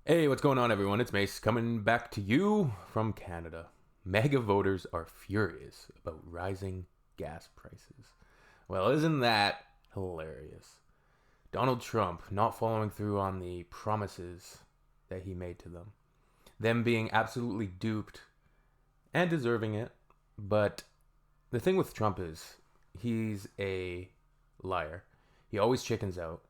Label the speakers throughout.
Speaker 1: Hey, what's going on, everyone? It's Mace coming back to you from Canada. MAGA voters are furious about rising gas prices. Well, isn't that hilarious? Donald Trump not following through on the promises that he made to them. Them being absolutely duped and deserving it. But the thing with Trump is he's a liar. He always chickens out.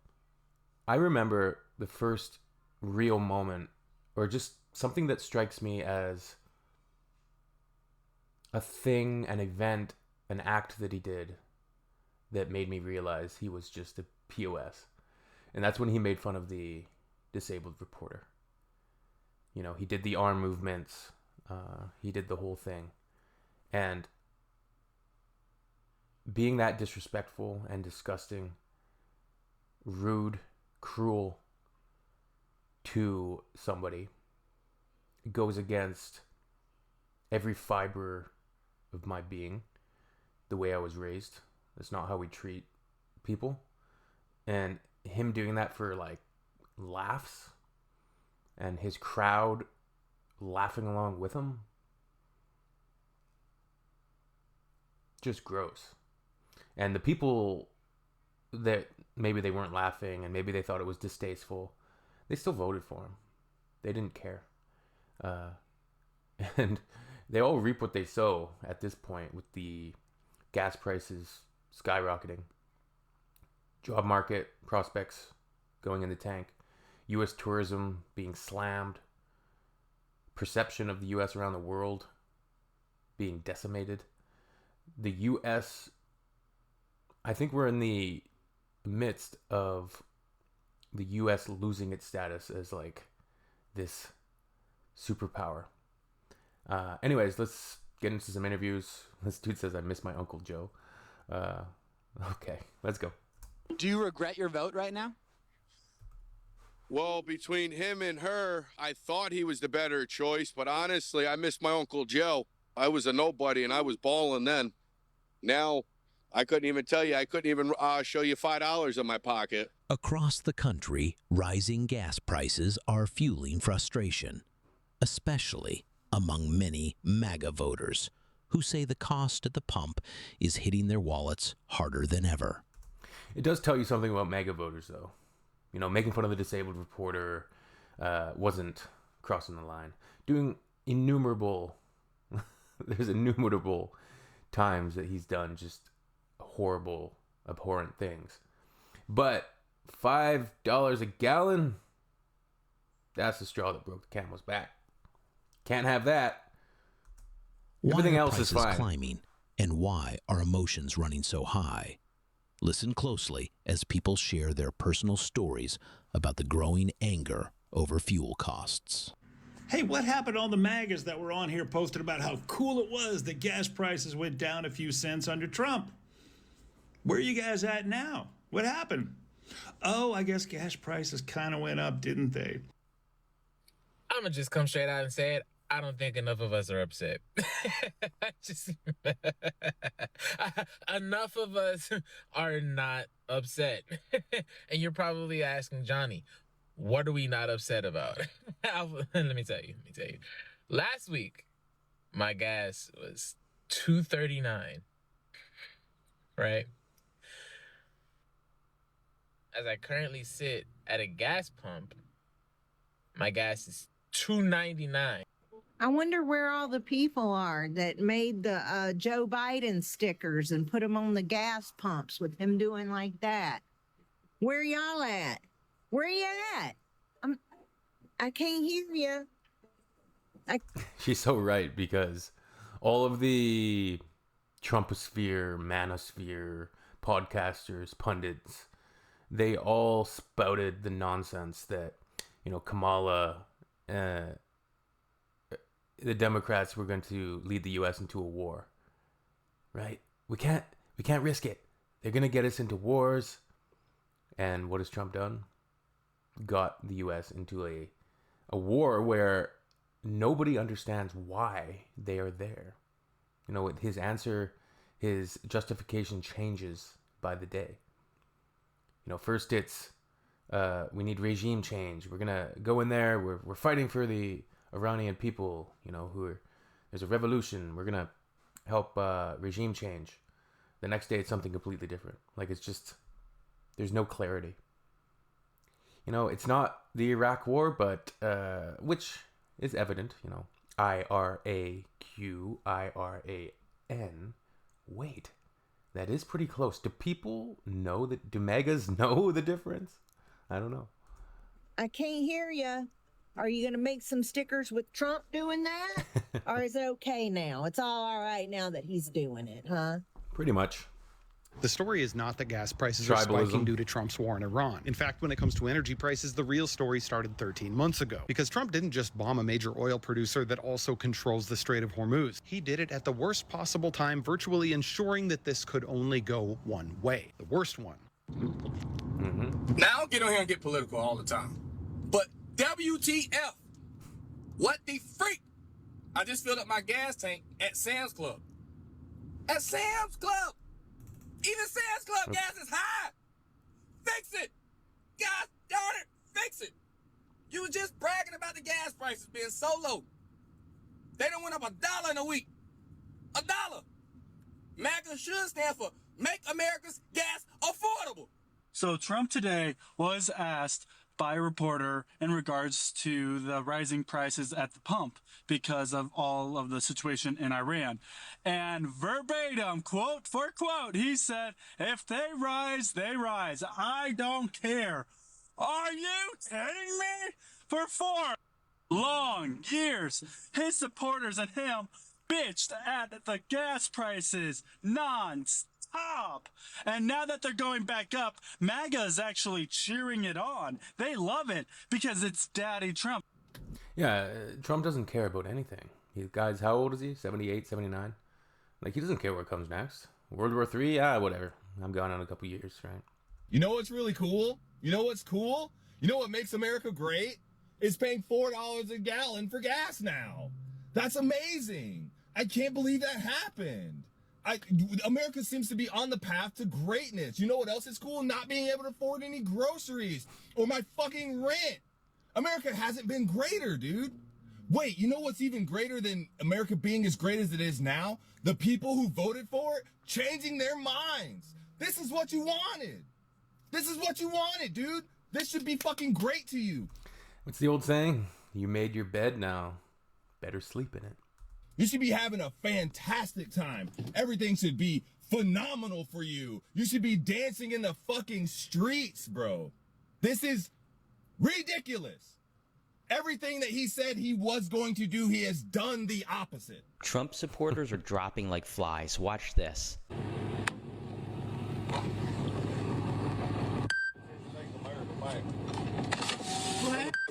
Speaker 1: I remember the first real moment, or just something that strikes me as a thing, an event, an act that he did that made me realize he was just a POS. And that's when he made fun of the disabled reporter. You know, he did the arm movements, he did the whole thing. And being that disrespectful and disgusting, rude, cruel to somebody goes against every fiber of my being, the way I was raised. That's not how we treat people. And him doing that for like laughs and his crowd laughing along with him, just gross. And the people that maybe they weren't laughing and maybe they thought it was distasteful, they still voted for him. They didn't care. And they all reap what they sow at this point, with the gas prices skyrocketing, job market prospects going in the tank, U.S. tourism being slammed, perception of the U.S. around the world being decimated. The U.S., I think we're in the midst of the U.S. losing its status as like this superpower. Anyways, let's get into some interviews. This dude says I miss my Uncle Joe. Okay, let's go.
Speaker 2: Do you regret your vote right now?
Speaker 3: Well, between him and her, I thought he was the better choice, but honestly, I miss my Uncle Joe. I was a nobody and I was balling then. Now, I couldn't even tell you. I couldn't even show you $5 in my pocket.
Speaker 4: Across the country, rising gas prices are fueling frustration, especially among many MAGA voters who say the cost at the pump is hitting their wallets harder than ever.
Speaker 1: It does tell you something about MAGA voters, though. You know, making fun of the disabled reporter wasn't crossing the line. Doing there's innumerable times that he's done just horrible, abhorrent things. But $5 a gallon, that's the straw that broke the camel's back. Can't have that. Everything else is fine.
Speaker 4: Why are prices climbing, and why are emotions running so high? Listen closely as people share their personal stories about the growing anger over fuel costs.
Speaker 5: Hey, what happened to all the MAGAs that were on here posted about how cool it was that gas prices went down a few cents under Trump? Where are you guys at now? What happened? Oh, I guess gas prices kind of went up, didn't they?
Speaker 6: I'm going to just come straight out and say it. I don't think enough of us are upset. Enough of us are not upset. And you're probably asking, Johnny, what are we not upset about? Let me tell you. Last week, my gas was $2.39, right? As I currently sit at a gas pump, my gas is $2.99.
Speaker 7: I wonder where all the people are that made the Joe Biden stickers and put them on the gas pumps with him doing like that. Where y'all at? Where you at? I can't hear you.
Speaker 1: She's so right, because all of the Trumposphere, manosphere, podcasters, pundits, they all spouted the nonsense that, you know, Kamala, the Democrats were going to lead the U.S. into a war, right? We can't risk it. They're going to get us into wars. And what has Trump done? Got the U.S. into a war where nobody understands why they are there. You know, his answer, his justification changes by the day. You know, first it's we need regime change. We're gonna go in there. We're fighting for the Iranian people. You know, there's a revolution. We're gonna help regime change. The next day, it's something completely different. Like, it's just, there's no clarity. You know, it's not the Iraq War, but which is evident. You know, IRAQIRAN. Wait, that is pretty close. Do people know that? Do MAGAs know the difference? I don't know.
Speaker 7: I can't hear you. Are you going to make some stickers with Trump doing that? Or is it okay now? It's all right now that he's doing it, huh?
Speaker 1: Pretty much.
Speaker 8: The story is not that gas prices are spiking due to Trump's war in Iran. In fact, when it comes to energy prices, the real story started 13 months ago. Because Trump didn't just bomb a major oil producer that also controls the Strait of Hormuz. He did it at the worst possible time, virtually ensuring that this could only go one way. The worst one.
Speaker 9: Now, I don't get on here and get political all the time. But WTF? What the freak? I just filled up my gas tank at Sam's Club. At Sam's Club! Even Sam's Club gas is high! Fix it! God darn it, fix it! You were just bragging about the gas prices being so low. They done went up $1 in a week. $1! MAGA should stand for Make America's Gas Affordable.
Speaker 10: So Trump today was asked by a reporter in regards to the rising prices at the pump because of all of the situation in Iran. And verbatim, quote for quote, he said, if they rise, they rise. I don't care. Are you kidding me? For 4 long years, his supporters and him bitched at the gas prices non-stop. And now that they're going back up, MAGA is actually cheering it on. They love it because it's Daddy Trump.
Speaker 1: Yeah, Trump doesn't care about anything. Guys, how old is he? 78, 79? Like, he doesn't care what comes next. World War III? Whatever. I'm gone in a couple years, right?
Speaker 11: You know what's really cool? You know what's cool? You know what makes America great? Is paying $4 a gallon for gas now. That's amazing. I can't believe that happened. America seems to be on the path to greatness. You know what else is cool? Not being able to afford any groceries or my fucking rent. America hasn't been greater, dude. Wait, you know what's even greater than America being as great as it is now? The people who voted for it changing their minds. This is what you wanted. This is what you wanted, dude. This should be fucking great to you.
Speaker 1: What's the old saying? You made your bed, now better sleep in it.
Speaker 11: You should be having a fantastic time. Everything should be phenomenal for you. You should be dancing in the fucking streets, bro. This is ridiculous. Everything that he said he was going to do, he has done the opposite.
Speaker 12: Trump supporters are dropping like flies. Watch this.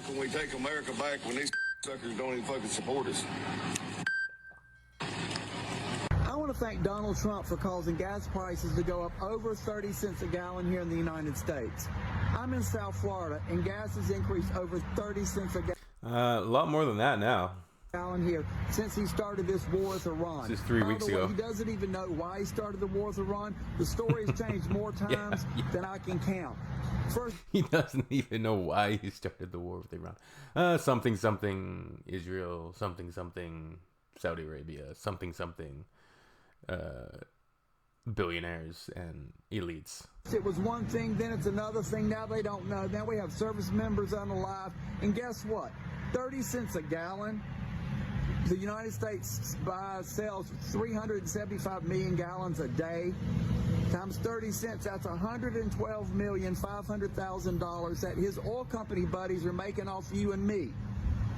Speaker 3: When we take America back when these suckers don't even fucking support us.
Speaker 13: I want to thank Donald Trump for causing gas prices to go up over 30 cents a gallon here in the United States. I'm in South Florida, and gas has increased over 30 cents a
Speaker 1: a lot more than that now.
Speaker 13: gallon here since he started this war with Iran.
Speaker 1: This is 3 weeks ago.
Speaker 13: He doesn't even know why he started the war with Iran. The story has changed more times than I can count. First,
Speaker 1: he doesn't even know why he started the war with Iran. Something Israel, something Saudi Arabia, something billionaires and elites.
Speaker 13: it was one thing, then it's another thing. Now they don't know. Now we have service members unalive. And guess what? 30 cents a gallon. The United States sells 375 million gallons a day. Times 30 cents, that's $112,500,000 that his oil company buddies are making off you and me.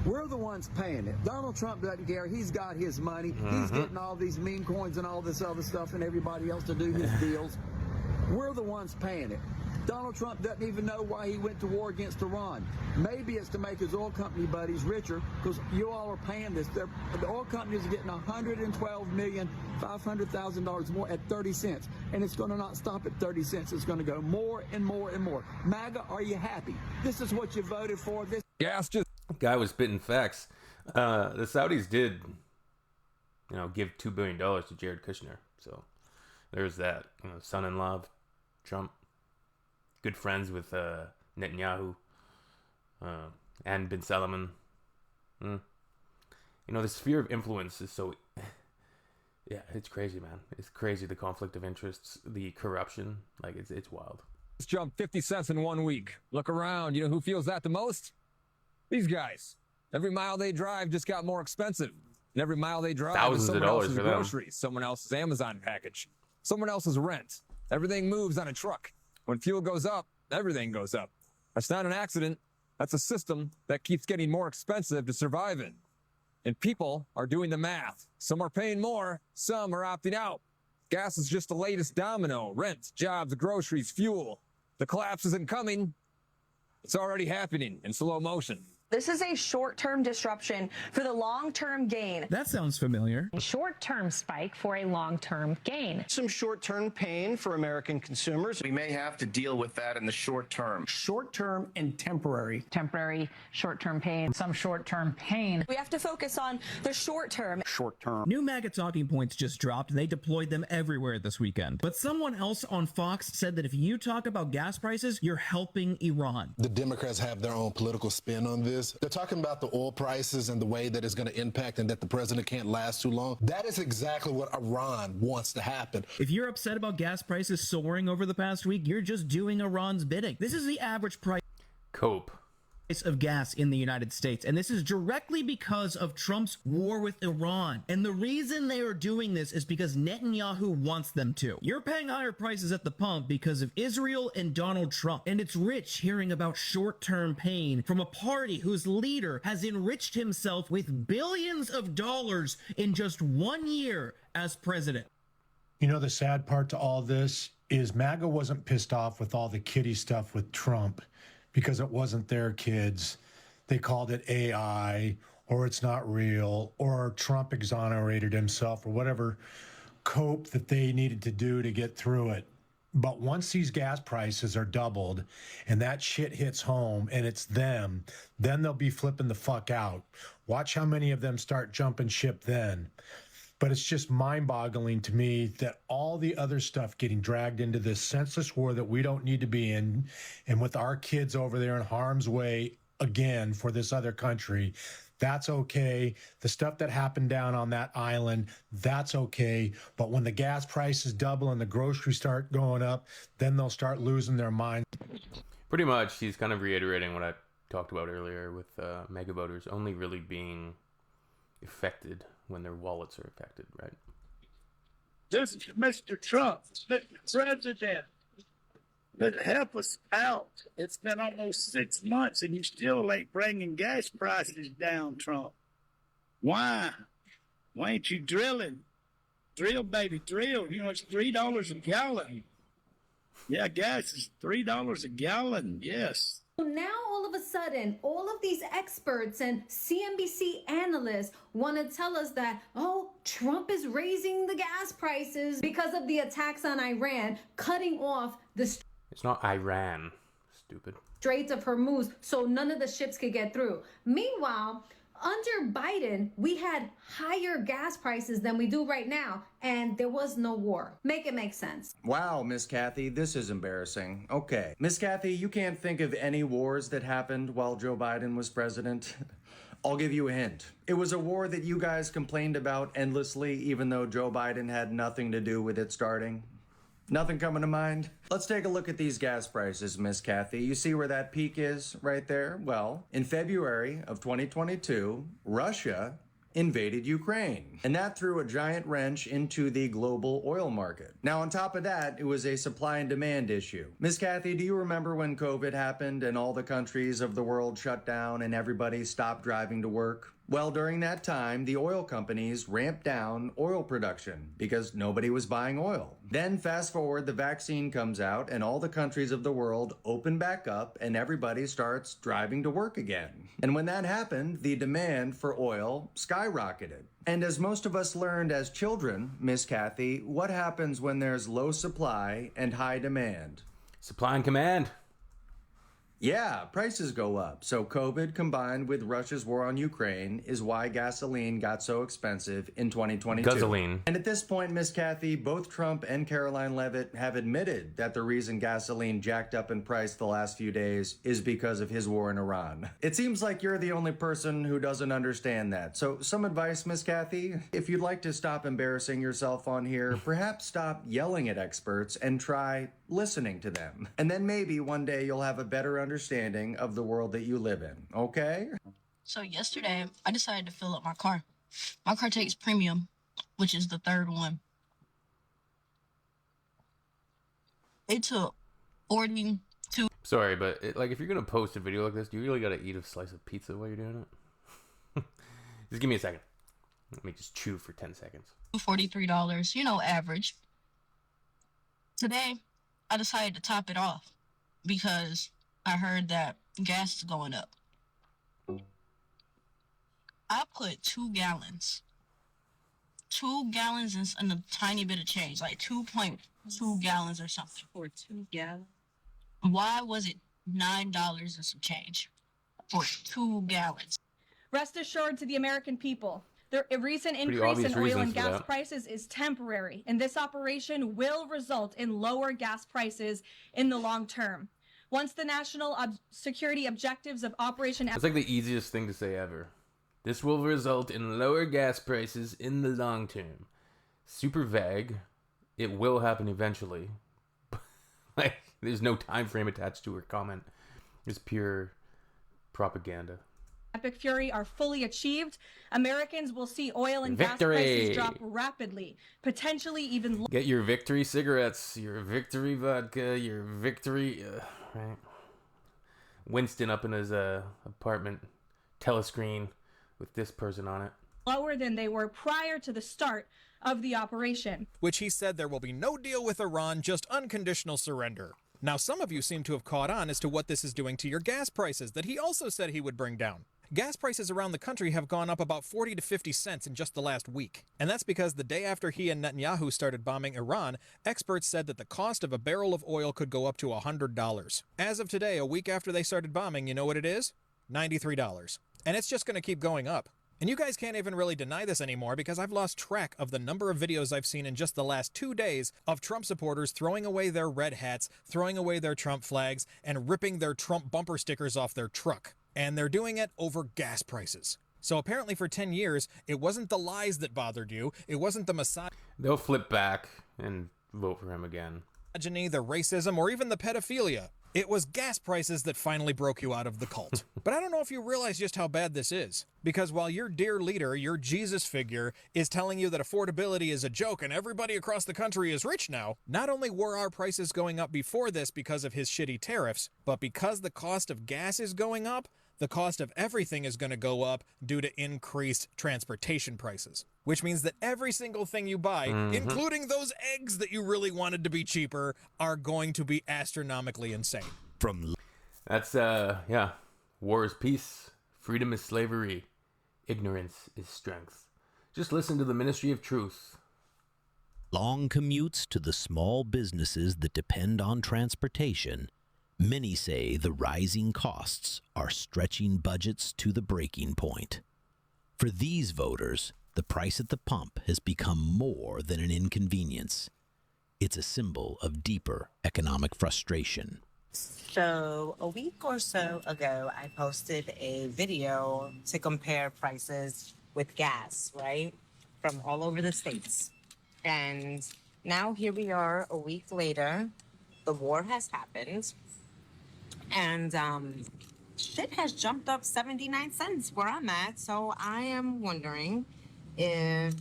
Speaker 13: We're the ones paying it. Donald Trump doesn't care. He's got his money. He's getting all these meme coins and all this other stuff and everybody else to do his deals. We're the ones paying it. Donald Trump doesn't even know why he went to war against Iran. Maybe it's to make his oil company buddies richer because you all are paying this. The oil companies are getting $112,500,000 more at 30 cents. And it's going to not stop at 30 cents. It's going to go more and more and more. MAGA, are you happy? This is what you voted for. This
Speaker 1: guy was spitting facts. The Saudis did, give $2 billion to Jared Kushner. So there's that. Son-in-law of Trump. Good friends with Netanyahu and Bin Salman. You know, the sphere of influence is so... Yeah, it's crazy, man. It's crazy, the conflict of interests, the corruption. Like, it's wild.
Speaker 14: It's jumped 50 cents in 1 week. Look around. You know who feels that the most? These guys. Every mile they drive just got more expensive. And every mile they drive
Speaker 1: Thousands
Speaker 14: is
Speaker 1: of
Speaker 14: someone
Speaker 1: dollars
Speaker 14: else's
Speaker 1: for them.
Speaker 14: groceries, someone else's Amazon package, someone else's rent. Everything moves on a truck. When fuel goes up, everything goes up. That's not an accident. That's a system that keeps getting more expensive to survive in. And people are doing the math. Some are paying more, some are opting out. Gas is just the latest domino. Rent, jobs, groceries, fuel. The collapse isn't coming. It's already happening in slow motion.
Speaker 15: This is a short-term disruption for the long-term gain.
Speaker 16: That sounds familiar.
Speaker 17: A short-term spike for a long-term gain.
Speaker 18: Some short-term pain for American consumers. We may have to deal with that in the short term.
Speaker 16: Short-term and temporary.
Speaker 17: Temporary, short-term pain. Some short-term pain.
Speaker 15: We have to focus on the short-term.
Speaker 16: Short-term. New MAGA talking points just dropped, and they deployed them everywhere this weekend. But someone else on Fox said that if you talk about gas prices, you're helping Iran.
Speaker 19: The Democrats have their own political spin on this. They're talking about the oil prices and the way that it's going to impact and that the president can't last too long. That is exactly what Iran wants to happen.
Speaker 16: If you're upset about gas prices soaring over the past week, you're just doing Iran's bidding. This is the average price of gas in the United States, and this is directly because of Trump's war with Iran. And the reason they are doing this is because Netanyahu wants them to. You're paying higher prices at the pump because of Israel and Donald Trump, and it's rich hearing about short-term pain from a party whose leader has enriched himself with billions of dollars in just 1 year as president.
Speaker 20: You know, the sad part to all this is MAGA wasn't pissed off with all the kiddie stuff with Trump because it wasn't their kids. They called it AI, or it's not real, or Trump exonerated himself, or whatever cope that they needed to do to get through it. But once these gas prices are doubled and that shit hits home and it's them, then they'll be flipping the fuck out. Watch how many of them start jumping ship then. But it's just mind-boggling to me that all the other stuff getting dragged into this senseless war that we don't need to be in, and with our kids over there in harm's way again for this other country, that's okay. The stuff that happened down on that island, that's okay. But when the gas prices double and the groceries start going up, then they'll start losing their mind.
Speaker 1: Pretty much, he's kind of reiterating what I talked about earlier with MAGA voters only really being affected when their wallets are affected, right?
Speaker 21: This is Mr. Trump, Mr. President. But help us out. It's been almost 6 months and you still ain't bringing gas prices down, Trump. Why? Why ain't you drilling? Drill, baby, drill. You know, it's $3 a gallon. Yeah, gas is $3 a gallon, yes.
Speaker 22: Now, all of a sudden, all of these experts and CNBC analysts want to tell us that, oh, Trump is raising the gas prices because of the attacks on Iran, cutting off the
Speaker 1: It's not Iran, stupid.
Speaker 22: Straits of Hormuz so none of the ships could get through. Meanwhile, under Biden, we had higher gas prices than we do right now, and there was no war. Make it make sense.
Speaker 23: Wow, Miss Kathy, this is embarrassing. Okay. Miss Kathy, you can't think of any wars that happened while Joe Biden was president? I'll give you a hint. It was a war that you guys complained about endlessly, even though Joe Biden had nothing to do with it starting. Nothing coming to mind? Let's take a look at these gas prices, Miss Kathy. You see where that peak is right there? Well, in February of 2022, Russia invaded Ukraine, and that threw a giant wrench into the global oil market. Now, on top of that, it was a supply and demand issue. Miss Kathy, do you remember when COVID happened and all the countries of the world shut down and everybody stopped driving to work? Well, during that time, the oil companies ramped down oil production because nobody was buying oil. Then fast forward, the vaccine comes out and all the countries of the world open back up and everybody starts driving to work again. And when that happened, the demand for oil skyrocketed. And as most of us learned as children, Miss Kathy, what happens when there's low supply and high demand?
Speaker 1: Supply and command.
Speaker 23: Yeah, prices go up. So COVID combined with Russia's war on Ukraine is why gasoline got so expensive in 2022.
Speaker 1: Gasoline.
Speaker 23: And at this point, Miss Kathy, both Trump and Caroline Leavitt have admitted that the reason gasoline jacked up in price the last few days is because of his war in Iran. It seems like you're the only person who doesn't understand that. So some advice, Miss Kathy, if you'd like to stop embarrassing yourself on here, perhaps stop yelling at experts and try listening to them. And then maybe one day you'll have a better understanding of the world that you live in, okay?
Speaker 2: So yesterday, I decided to fill up my car. My car takes premium, which is the third one. It took 42.
Speaker 1: Sorry, but if you're gonna post a video like this, do you really gotta eat a slice of pizza while you're doing it? Just give me a second. Let me just chew for 10 seconds.
Speaker 2: $43, average. Today, I decided to top it off because I heard that gas is going up. I put 2 gallons. 2 gallons and a tiny bit of change, like 2.2 gallons or something. For 2 gallons? Why was it $9 and some change for 2 gallons?
Speaker 4: Rest assured to the American people, the recent increase in oil and gas prices is temporary, and this operation will result in lower gas prices in the long term. Once the national security objectives of Operation...
Speaker 1: It's like the easiest thing to say ever. This will result in lower gas prices in the long term. Super vague. It will happen eventually. There's no time frame attached to her comment. It's pure propaganda.
Speaker 4: Epic fury are fully achieved, Americans will see oil and gas prices drop rapidly, potentially even...
Speaker 1: Get your victory cigarettes, your victory vodka, your victory... right? Winston up in his apartment, telescreen with this person on it.
Speaker 4: Lower than they were prior to the start of the operation.
Speaker 5: Which he said there will be no deal with Iran, just unconditional surrender. Now, some of you seem to have caught on as to what this is doing to your gas prices that he also said he would bring down. Gas prices around the country have gone up about 40 to 50 cents in just the last week. And that's because the day after he and Netanyahu started bombing Iran, experts said that the cost of a barrel of oil could go up to $100. As of today, a week after they started bombing, you know what it is? $93. And it's just going to keep going up. And you guys can't even really deny this anymore because I've lost track of the number of videos I've seen in just the last 2 days of Trump supporters throwing away their red hats, throwing away their Trump flags, and ripping their Trump bumper stickers off their truck. And they're doing it over gas prices. So apparently for 10 years, it wasn't the lies that bothered you. It wasn't the misogyny.
Speaker 1: They'll flip back and vote for him again.
Speaker 5: The racism, or even the pedophilia. It was gas prices that finally broke you out of the cult. But I don't know if you realize just how bad this is. Because while your dear leader, your Jesus figure, is telling you that affordability is a joke and everybody across the country is rich now, not only were our prices going up before this because of his shitty tariffs, but because the cost of gas is going up, the cost of everything is going to go up due to increased transportation prices. Which means that every single thing you buy, including those eggs that you really wanted to be cheaper, are going to be astronomically insane.
Speaker 1: That's, war is peace, freedom is slavery, ignorance is strength. Just listen to the Ministry of Truth.
Speaker 24: Long commutes to the small businesses that depend on transportation. Many say the rising costs are stretching budgets to the breaking point. For these voters, the price at the pump has become more than an inconvenience. It's a symbol of deeper economic frustration.
Speaker 25: So a week or so ago, I posted a video to compare prices with gas, right? From all over the states. And now here we are a week later. The war has happened. And shit has jumped up 79 cents where I'm at. So I am wondering if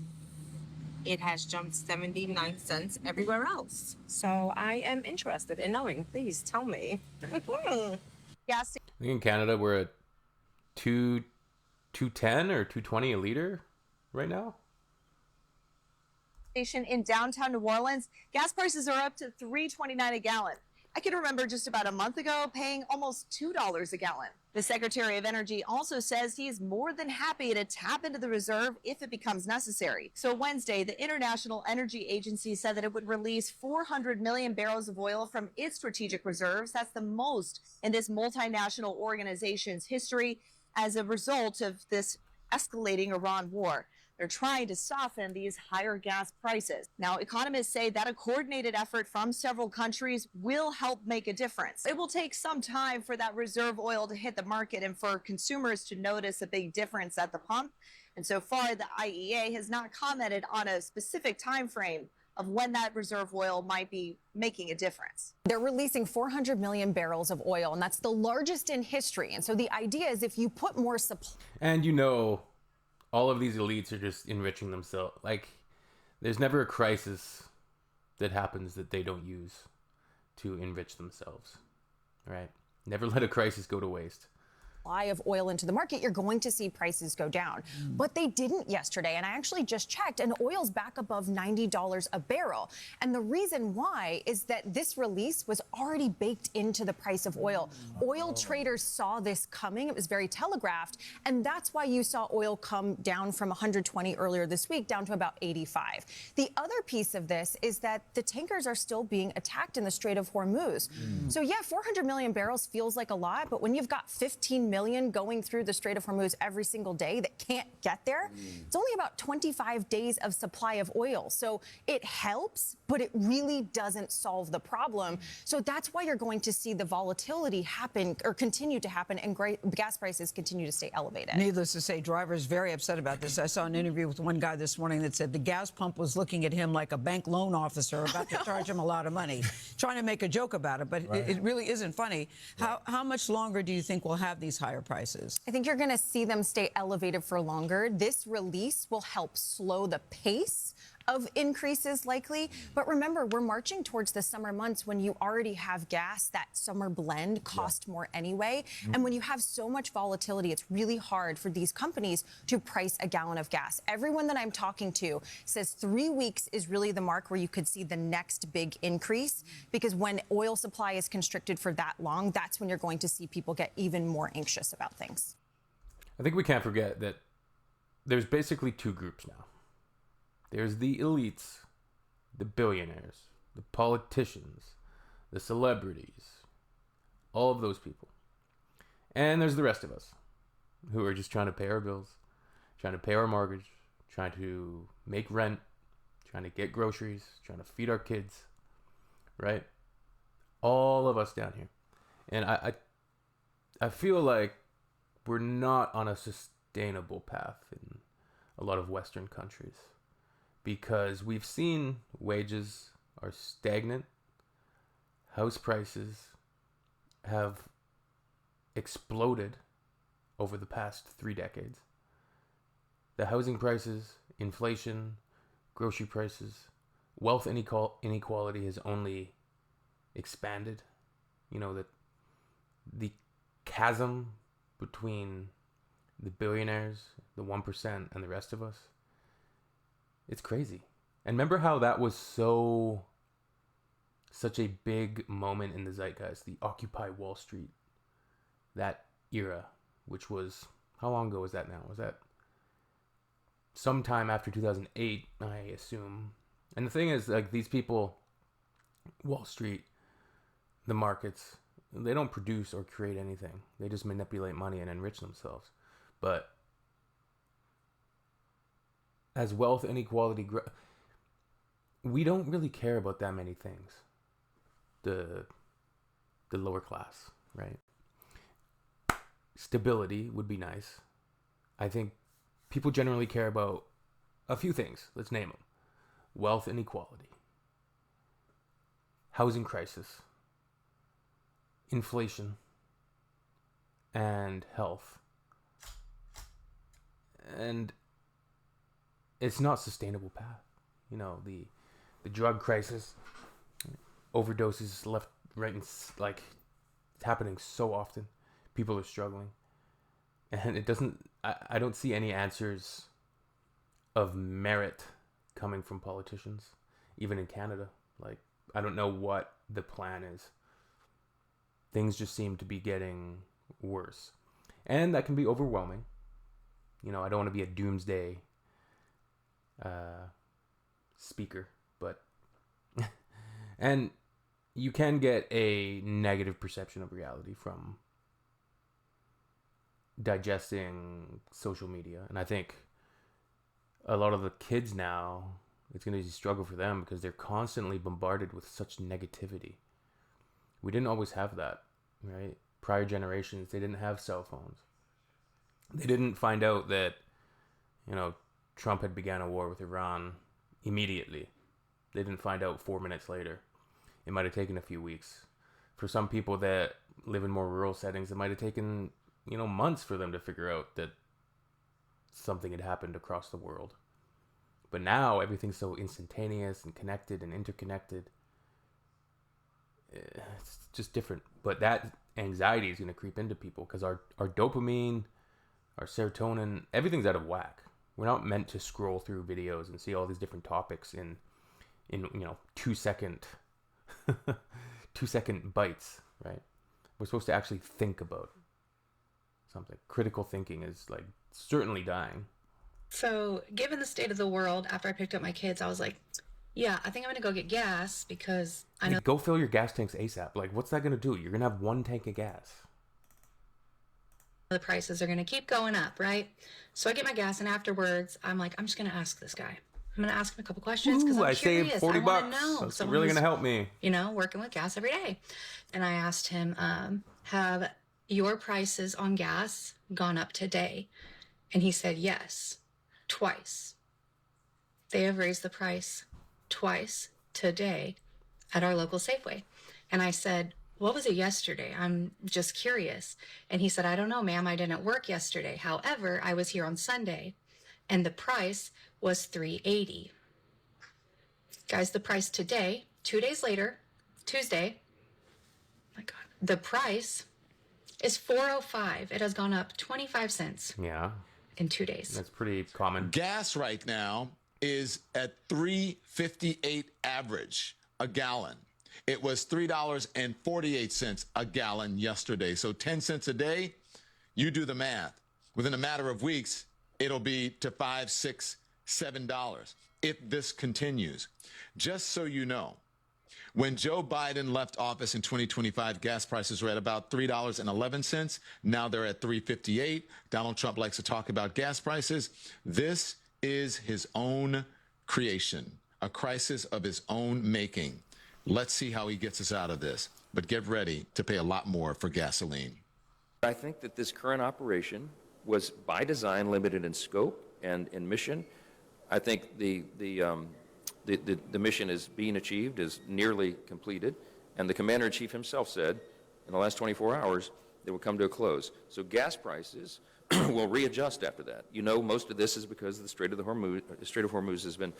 Speaker 25: it has jumped 79 cents everywhere else. So I am interested in knowing. Please tell me. Gas
Speaker 1: I think in Canada we're at $2.10 or $2.20 a liter right now.
Speaker 26: Station in downtown New Orleans, gas prices are up to $3.29 a gallon. I can remember just about a month ago paying almost $2 a gallon. The Secretary of Energy also says he is more than happy to tap into the reserve if it becomes necessary. So Wednesday, the International Energy Agency said that it would release 400 million barrels of oil from its strategic reserves. That's the most in this multinational organization's history as a result of this escalating Iran war. They're trying to soften these higher gas prices. Now, economists say that a coordinated effort from several countries will help make a difference. It will take some time for that reserve oil to hit the market and for consumers to notice a big difference at the pump. And so far, the IEA has not commented on a specific time frame of when that reserve oil might be making a difference.
Speaker 6: They're releasing 400 million barrels of oil, and that's the largest in history. And so the idea is if you put more supply...
Speaker 1: And all of these elites are just enriching themselves. Like, there's never a crisis that happens that they don't use to enrich themselves, right? Never let a crisis go to waste.
Speaker 6: Of oil into the market, you're going to see prices go down. But they didn't yesterday, and I actually just checked, and oil's back above $90 a barrel. And the reason why is that this release was already baked into the price of oil. Oil traders saw this coming. It was very telegraphed, and that's why you saw oil come down from 120 earlier this week down to about 85. The other piece of this is that the tankers are still being attacked in the Strait of Hormuz. So yeah, 400 million barrels feels like a lot, but when you've got 15 million going through the Strait of Hormuz every single day that can't get there, it's only about 25 days of supply of oil. So it helps, but it really doesn't solve the problem. So that's why you're going to see the volatility happen or continue to happen, and gas prices continue to stay elevated.
Speaker 7: Needless to say, drivers very upset about this. I saw an interview with one guy this morning that said the gas pump was looking at him like a bank loan officer about to charge him a lot of money, trying to make a joke about it, but it really isn't funny. How much longer do you think we'll have these higher prices?
Speaker 6: I think you're going to see them stay elevated for longer. This release will help slow the pace of increases likely. But remember, we're marching towards the summer months when you already have gas. That summer blend cost more anyway. And when you have so much volatility, it's really hard for these companies to price a gallon of gas. Everyone that I'm talking to says 3 weeks is really the mark where you could see the next big increase, because when oil supply is constricted for that long, that's when you're going to see people get even more anxious about things.
Speaker 1: I think we can't forget that there's basically two groups now. There's the elites, the billionaires, the politicians, the celebrities, all of those people. And there's the rest of us who are just trying to pay our bills, trying to pay our mortgage, trying to make rent, trying to get groceries, trying to feed our kids, right? All of us down here. And I feel like we're not on a sustainable path in a lot of Western countries, because we've seen wages are stagnant, house prices have exploded over the past 3 decades. The housing prices, inflation, grocery prices, wealth inequality has only expanded. You know, that the chasm between the billionaires, the 1%, and the rest of us, it's crazy. And remember how that was such a big moment in the zeitgeist, the Occupy Wall Street, that era, which was, how long ago was that now? Was that sometime after 2008, I assume? And the thing is, like, these people, Wall Street, the markets, they don't produce or create anything. They just manipulate money and enrich themselves. But as wealth inequality grows, we don't really care about that many things. The lower class, right? Stability would be nice. I think people generally care about a few things. Let's name them. Wealth inequality, housing crisis, inflation, and health. And it's not a sustainable path. You know, the drug crisis, overdoses left, right, and like, it's happening so often. People are struggling. And it doesn't, I don't see any answers of merit coming from politicians, even in Canada. Like, I don't know what the plan is. Things just seem to be getting worse. And that can be overwhelming. You know, I don't want to be a doomsday speaker, but and you can get a negative perception of reality from digesting social media. And I think a lot of the kids now, it's going to be a struggle for them because they're constantly bombarded with such negativity. We didn't always have that, right? Prior generations, they didn't have cell phones. They didn't find out that, you know, Trump had began a war with Iran immediately. They didn't find out 4 minutes later. It might have taken a few weeks. For some people that live in more rural settings, it might have taken, you know, months for them to figure out that something had happened across the world. But now everything's so instantaneous and connected and interconnected. It's just different. But that anxiety is going to creep into people because our dopamine, our serotonin, everything's out of whack. We're not meant to scroll through videos and see all these different topics in you know 2-second 2-second bites, right? We're supposed to actually think about something. Critical thinking is like certainly dying.
Speaker 3: So, given the state of the world, after I picked up my kids, I was like, yeah, I think I'm going to go get gas because I know...
Speaker 1: Go fill your gas tanks ASAP. Like, what's that going to do? You're going to have 1 tank of gas.
Speaker 3: The prices are going to keep going up, right? So I get my gas, and afterwards, I'm like, I'm just going to ask this guy. I'm going to ask him a couple questions because I'm curious.
Speaker 1: Saved $40.
Speaker 3: I want to know.
Speaker 1: That's really going to help me.
Speaker 3: You know, working with gas every day. And I asked him, have your prices on gas gone up today? And he said, yes, twice. They have raised the price twice today at our local Safeway. And I said, what was it yesterday? I'm just curious. And he said, I don't know, ma'am. I didn't work yesterday. However, I was here on Sunday and the price was $3.80. Guys, the price today, 2 days later, Tuesday, my God, the price is $4.05. It has gone up 25 cents.
Speaker 1: Yeah.
Speaker 3: In 2 days.
Speaker 1: That's pretty common.
Speaker 8: Gas right now is at $3.58 average a gallon. It was $3.48 a gallon yesterday. So 10 cents a day, you do the math. Within a matter of weeks, it'll be to $5, $6, $7 if this continues. Just so you know, when Joe Biden left office in 2025, gas prices were at about $3.11. Now they're at $3.58. Donald Trump likes to talk about gas prices. This is his own creation, a crisis of his own making. Let's see how he gets us out of this. But get ready to pay a lot more for gasoline.
Speaker 9: I think that this current operation was by design limited in scope and in mission. I think the mission is being achieved, is nearly completed, and the commander-in-chief himself said in the last 24 hours they will come to a close. So gas prices will readjust after that. You know, most of this is because the Strait of Hormuz has been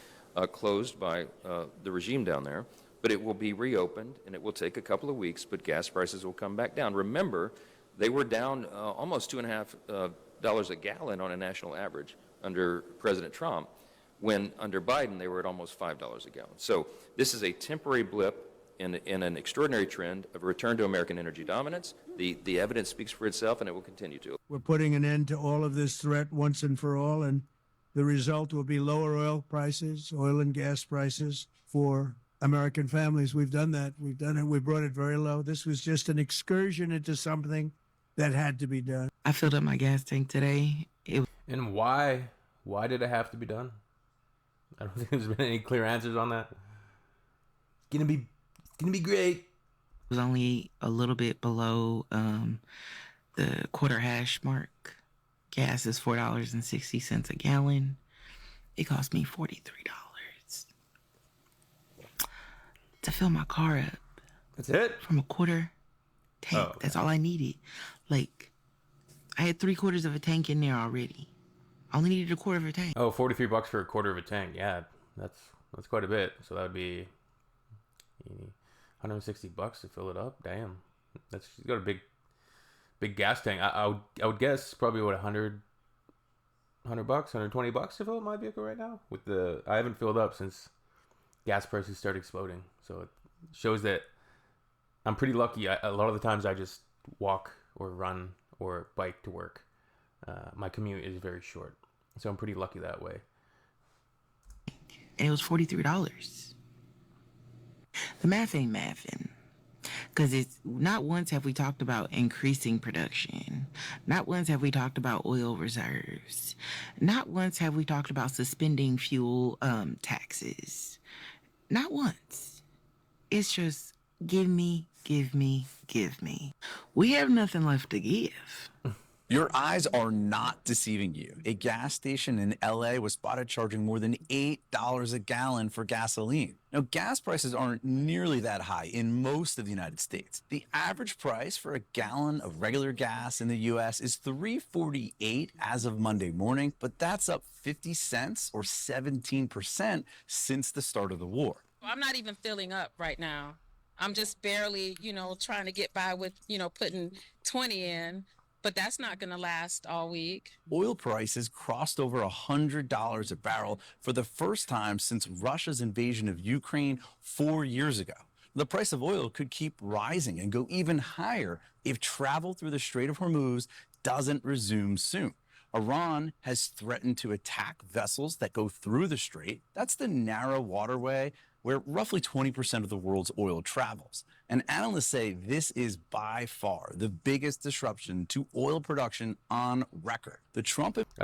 Speaker 9: closed by the regime down there, but it will be reopened, and it will take a couple of weeks, but gas prices will come back down. Remember, they were down almost $2.50 a gallon on a national average under President Trump, when under Biden they were at almost $5 a gallon. So this is a temporary blip in an extraordinary trend of a return to American energy dominance. The evidence speaks for itself, and it will continue to.
Speaker 10: We're putting an end to all of this threat once and for all, and the result will be lower oil prices, oil and gas prices for American families. We've done that. We've done it. We brought it very low. This was just an excursion into something that had to be done.
Speaker 11: I filled up my gas tank today.
Speaker 1: And why? Why did it have to be done? I don't think there's been any clear answers on that. It's gonna be great.
Speaker 11: It was only a little bit below the quarter hash mark. Gas is $4.60 a gallon. It cost me $43 to fill my car up.
Speaker 1: That's it?
Speaker 11: From a quarter tank.
Speaker 1: Oh, okay.
Speaker 11: That's all I needed. Like, I had 3/4 of a tank in there already. I only needed a quarter of a tank.
Speaker 1: Oh, $43 for a quarter of a tank. Yeah, that's quite a bit. So that would be $160 to fill it up. Damn, she's got a big gas tank. I would guess probably what $100, $120 to fill up my vehicle right now. I haven't filled up since gas prices started exploding. So it shows that I'm pretty lucky. A lot of the times I just walk or run or bike to work. My commute is very short, so I'm pretty lucky that way.
Speaker 11: And it was $43. The math ain't mathing. Because it's not once have we talked about increasing production. Not once have we talked about oil reserves. Not once have we talked about suspending fuel taxes. Not once. It's just give me, give me, give me. We have nothing left to give.
Speaker 12: Your eyes are not deceiving you. A gas station in LA was spotted charging more than $8 a gallon for gasoline. Now, gas prices aren't nearly that high in most of the United States. The average price for a gallon of regular gas in the U.S. is $3.48 as of Monday morning, but that's up 50 cents or 17% since the start of the war.
Speaker 13: I'm not even filling up right now. I'm just barely, trying to get by with, putting 20 in. But that's not going to last all week.
Speaker 12: Oil prices crossed over $100 a barrel for the first time since Russia's invasion of Ukraine 4 years ago. The price of oil could keep rising and go even higher if travel through the Strait of Hormuz doesn't resume soon. Iran has threatened to attack vessels that go through the strait. That's the narrow waterway where roughly 20% of the world's oil travels. And analysts say this is by far the biggest disruption to oil production on record.
Speaker 1: I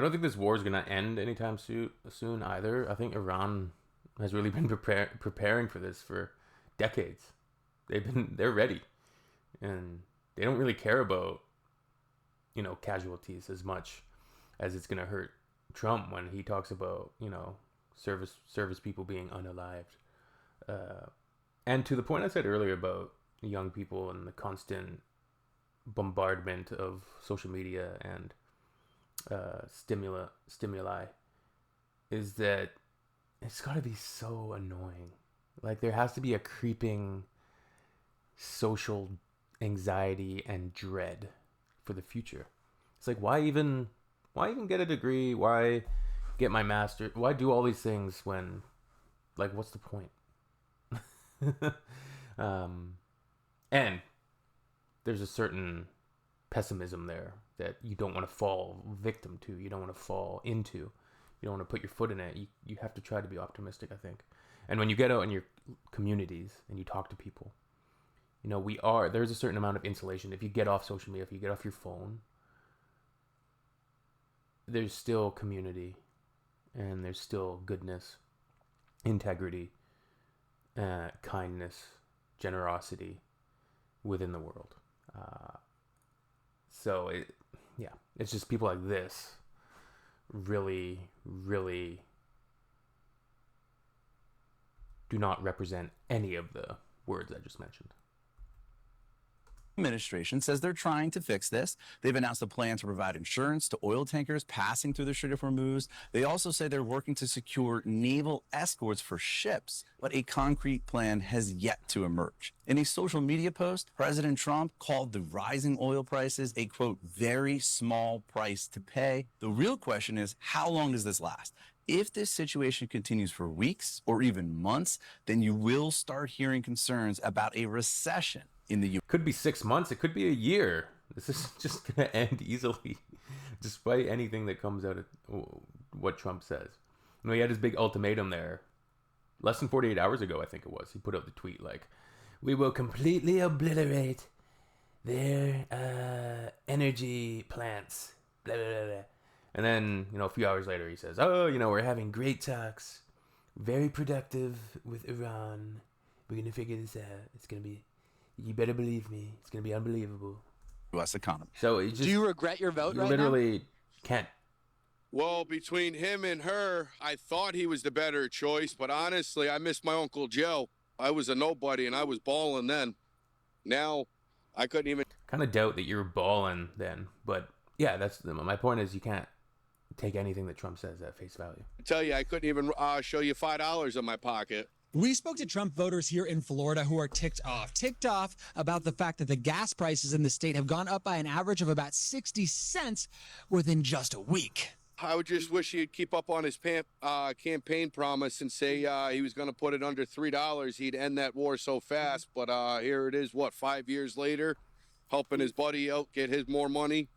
Speaker 1: don't think this war is going to end anytime soon either. I think Iran has really been preparing for this for decades. They're ready, and they don't really care about casualties as much as it's going to hurt Trump when he talks about service people being unalived. And to the point I said earlier about young people and the constant bombardment of social media and stimuli, is that it's got to be so annoying. Like, there has to be a creeping social anxiety and dread for the future. It's like, why even get a degree? Why get my master? Why do all these things when, like, what's the point? And there's a certain pessimism there that you don't want to fall victim to. You don't want to fall into. You don't want to put your foot in it. You have to try to be optimistic, I think. And when you get out in your communities and you talk to people, there's a certain amount of insulation. If you get off social media, if you get off your phone, there's still community, and there's still goodness, integrity, kindness, generosity within the world. So it's just people like this really, really do not represent any of the words I just mentioned.
Speaker 12: Administration says they're trying to fix this. They've announced a plan to provide insurance to oil tankers passing through the Strait of Hormuz. They also say they're working to secure naval escorts for ships, but a concrete plan has yet to emerge. In a social media post, President Trump called the rising oil prices a, quote, very small price to pay. The real question is, how long does this last? If this situation continues for weeks or even months, then you will start hearing concerns about a recession in the U.S.
Speaker 1: Could be 6 months. It could be a year. This is just going to end easily, despite anything that comes out of what Trump says. He had his big ultimatum there. Less than 48 hours ago, I think it was. He put out the tweet like, "We will completely obliterate their energy plants." Blah, blah, blah, blah. And then, a few hours later, he says, "Oh, we're having great talks. Very productive with Iran. We're going to figure this out. It's going to be... You better believe me. It's going to be unbelievable."
Speaker 12: U.S. economy.
Speaker 1: So it just,
Speaker 14: do you regret your vote right
Speaker 1: literally now? Can't.
Speaker 15: Well, between him and her, I thought he was the better choice. But honestly, I miss my Uncle Joe. I was a nobody, and I was balling then. Now, I couldn't even...
Speaker 1: Kind of doubt that you were balling then. But, yeah, my point is you can't take anything that Trump says at face value.
Speaker 15: I tell you, I couldn't even show you $5 in my pocket.
Speaker 17: We spoke to Trump voters here in Florida who are ticked off about the fact that the gas prices in the state have gone up by an average of about 60 cents within just a week.
Speaker 15: I would just wish he'd keep up on his campaign promise and say he was going to put it under $3. He'd end that war so fast. But here it is, 5 years later, helping his buddy out get his more money.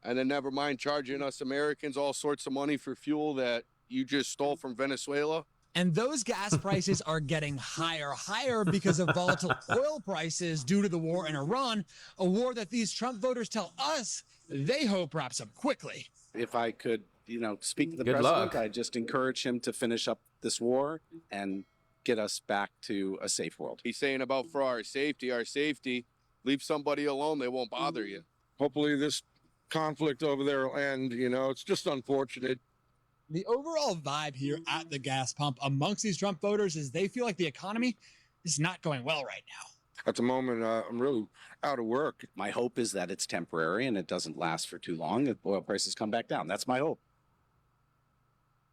Speaker 15: And then never mind charging us Americans all sorts of money for fuel that you just stole from Venezuela.
Speaker 17: And those gas prices are getting higher because of volatile oil prices due to the war in Iran, a war that these Trump voters tell us they hope wraps up quickly.
Speaker 14: If I could, speak to the
Speaker 1: Good
Speaker 14: president,
Speaker 1: luck.
Speaker 14: I just encourage him to finish up this war and get us back to a safe world.
Speaker 15: He's saying about for our safety, leave somebody alone. They won't bother you.
Speaker 16: Hopefully this conflict over there will end. It's just unfortunate.
Speaker 17: The overall vibe here at the gas pump amongst these Trump voters is they feel like the economy is not going well right now.
Speaker 16: At the moment, I'm really out of work.
Speaker 14: My hope is that it's temporary and it doesn't last for too long, that oil prices come back down. That's my hope.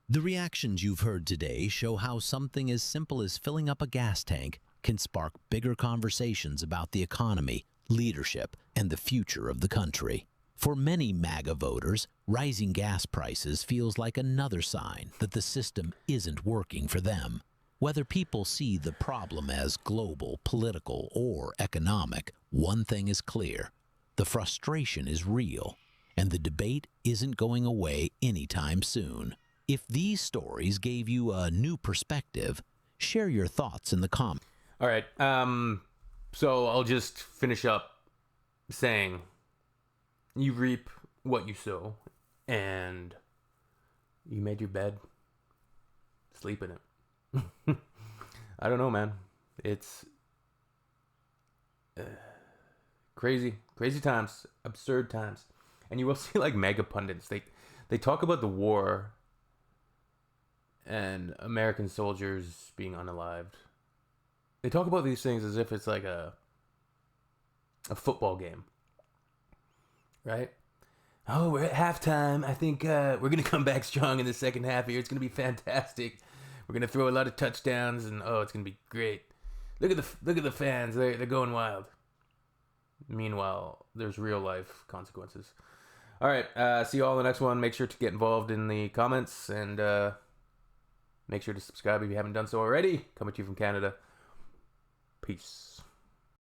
Speaker 24: The reactions you've heard today show how something as simple as filling up a gas tank can spark bigger conversations about the economy, leadership, and the future of the country. For many MAGA voters, rising gas prices feels like another sign that the system isn't working for them. Whether people see the problem as global, political, or economic, one thing is clear: the frustration is real, and the debate isn't going away anytime soon. If these stories gave you a new perspective, share your thoughts in the comments.
Speaker 1: All right. So I'll just finish up saying you reap what you sow, and you made your bed, sleep in it. I don't know, man. It's crazy times, absurd times. And you will see like mega pundits. They talk about the war and American soldiers being unalived. They talk about these things as if it's like a football game, right? Oh, we're at halftime. I think we're going to come back strong in the second half here. It's going to be fantastic. We're going to throw a lot of touchdowns, and it's going to be great. Look at the fans. They're going wild. Meanwhile, there's real life consequences. All right. See you all in the next one. Make sure to get involved in the comments, and make sure to subscribe if you haven't done so already. Coming to you from Canada. Peace.